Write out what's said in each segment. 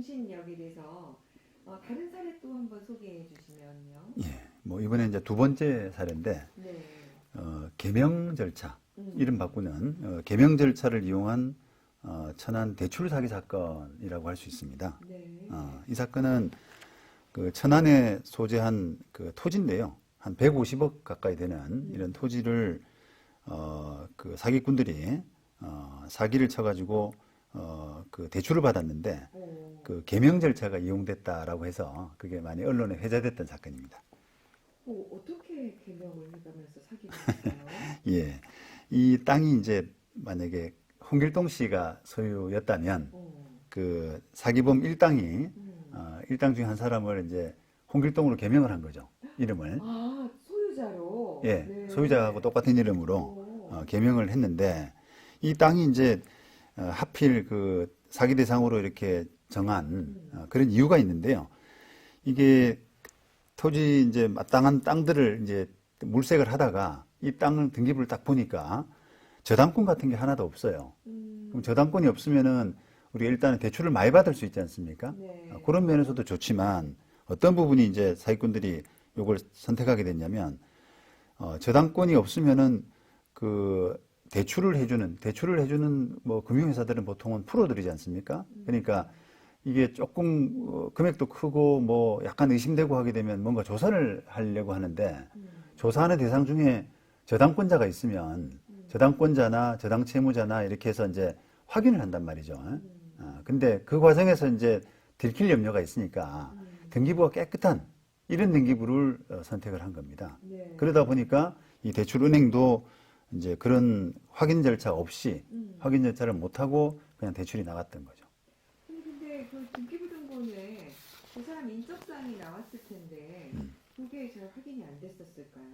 공신력에 대해서 다른 사례 또 한번 소개해 주시면요. 예, 뭐 이번에 이제 두 번째 사례인데 네. 개명 절차, 이름 바꾸는 개명 절차를 이용한 천안 대출 사기 사건이라고 할 수 있습니다. 네. 이 사건은 그 천안에 소재한 그 토지인데요. 한 150억 가까이 되는 이런 토지를 그 사기꾼들이 사기를 쳐가지고 그 대출을 받았는데 그 개명 절차가 이용됐다라고 해서 그게 많이 언론에 회자됐던 사건입니다. 어떻게 개명을 해가면서 사기를 했어요? 예, 이 땅이 이제 만약에 홍길동 씨가 소유였다면 그 사기범 일당이 일당 중에 한 사람을 이제 홍길동으로 개명을 한 거죠. 이름을. 아, 소유자로? 예, 네. 소유자하고 똑같은 이름으로 개명을 했는데 이 땅이 이제 하필 그 사기 대상으로 이렇게 정한 그런 이유가 있는데요. 이게 토지 이제 마땅한 땅들을 이제 물색을 하다가 이 땅을 등기부를 딱 보니까 저당권 같은 게 하나도 없어요. 그럼 저당권이 없으면은 우리가 일단은 대출을 많이 받을 수 있지 않습니까? 네. 그런 면에서도 좋지만 어떤 부분이 이제 사기꾼들이 이걸 선택하게 됐냐면 저당권이 없으면은 그 대출을 해주는 뭐 금융회사들은 보통은 프로들이지 않습니까? 그러니까 이게 조금 금액도 크고 뭐 약간 의심되고 하게 되면 뭔가 조사를 하려고 하는데 조사하는 대상 중에 저당권자가 있으면 저당권자나 저당 채무자나 이렇게 해서 이제 확인을 한단 말이죠. 근데 그 과정에서 이제 들킬 염려가 있으니까 등기부가 깨끗한 이런 등기부를 선택을 한 겁니다. 네. 그러다 보니까 이 대출은행도 이제 그런 확인 절차 없이 확인 절차를 못하고 그냥 대출이 나갔던 거죠. 근데 그 등기부 등본에 그 사람 인적사항이 나왔을 텐데 그게 잘 확인이 안 됐었을까요?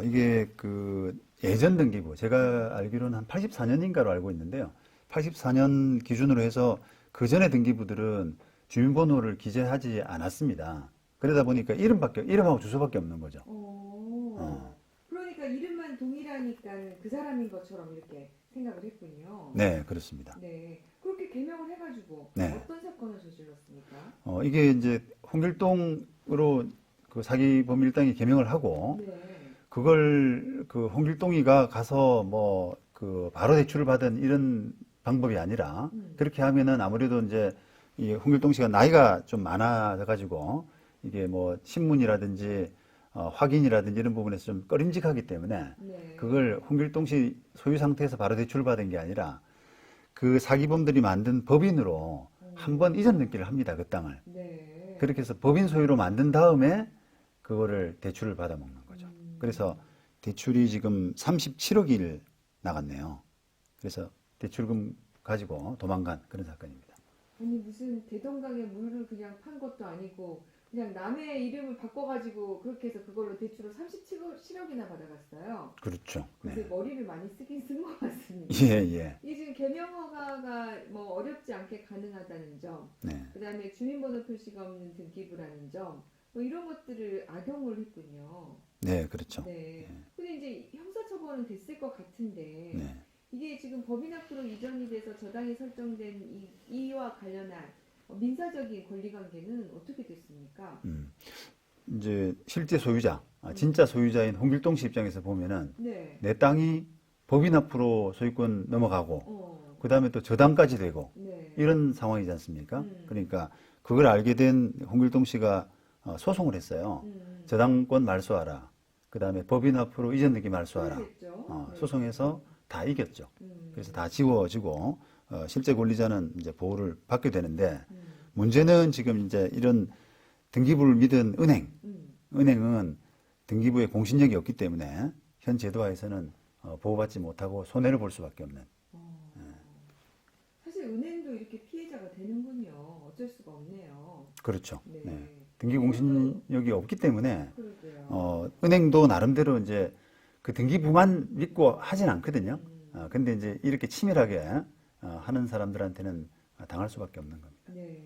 이게 그 예전 등기부, 제가 알기로는 한 84년인가로 알고 있는데요. 84년 기준으로 해서 그 전에 등기부들은 주민번호를 기재하지 않았습니다. 그러다 보니까 이름하고 주소밖에 없는 거죠. 그러니까 이름만 동일하니까 그 사람인 것처럼 이렇게 생각을 했군요. 네, 그렇습니다. 네. 그렇게 개명을 해가지고 네. 어떤 사건을 저질렀습니까? 이게 이제 홍길동으로 그 사기범 일당이 개명을 하고 네. 그걸 그 홍길동이가 가서 뭐 그 바로 대출을 받은 이런 방법이 아니라 그렇게 하면은 아무래도 이제 이 홍길동 씨가 나이가 좀 많아져가지고 이게 뭐 신문이라든지 확인이라든지 이런 부분에서 좀 꺼림직하기 때문에 네. 그걸 홍길동 씨 소유 상태에서 바로 대출을 받은 게 아니라 그 사기범들이 만든 법인으로 한번 이전 등기를 합니다. 그 땅을. 네. 그렇게 해서 법인 소유로 만든 다음에 그거를 대출을 받아 먹는 거죠. 그래서 대출이 지금 37억이 나갔네요. 그래서 대출금 가지고 도망간 그런 사건입니다. 아니 무슨 대동강에 물을 그냥 판 것도 아니고 그냥 남의 이름을 바꿔가지고 그렇게 해서 그걸로 대출을 37억이나 받아갔어요. 그렇죠. 그래서 네. 머리를 많이 쓰긴 쓴 것 같습니다. 예, 예. 이 지금 개명 허가가 뭐 어렵지 않게 가능하다는 점, 네. 그다음에 주민번호 표시가 없는 등기부라는 점, 뭐 이런 것들을 악용을 했군요. 네, 그렇죠. 네. 근데 이제 형사처벌은 됐을 것 같은데 네. 이게 지금 법인 앞으로 이전이 돼서 저당이 설정된 이와 관련한 민사적인 권리관계는 어떻게 됐습니까? 이제 실제 소유자, 진짜 소유자인 홍길동 씨 입장에서 보면은 네. 내 땅이 법인 앞으로 소유권 넘어가고 그 다음에 또 저당까지 되고 네. 이런 상황이지 않습니까? 그러니까 그걸 알게 된 홍길동 씨가 소송을 했어요. 저당권 말소하라. 그 다음에 법인 앞으로 이전 등기 말소하라. 그랬죠. 네. 소송해서 다 이겼죠. 그래서 다 지워지고 실제 권리자는 이제 보호를 받게 되는데 문제는 지금 이제 이런 등기부를 믿은 은행은 등기부에 공신력이 없기 때문에 현 제도하에서는 보호받지 못하고 손해를 볼 수밖에 없는. 사실 은행도 이렇게 피해자가 되는군요. 어쩔 수가 없네요. 그렇죠. 네. 네. 등기 공신력이 없기 때문에 그러게요. 은행도 나름대로 이제 그 등기부만 믿고 하진 않거든요. 근데 이제 이렇게 치밀하게 하는 사람들한테는 당할 수밖에 없는 겁니다. 네.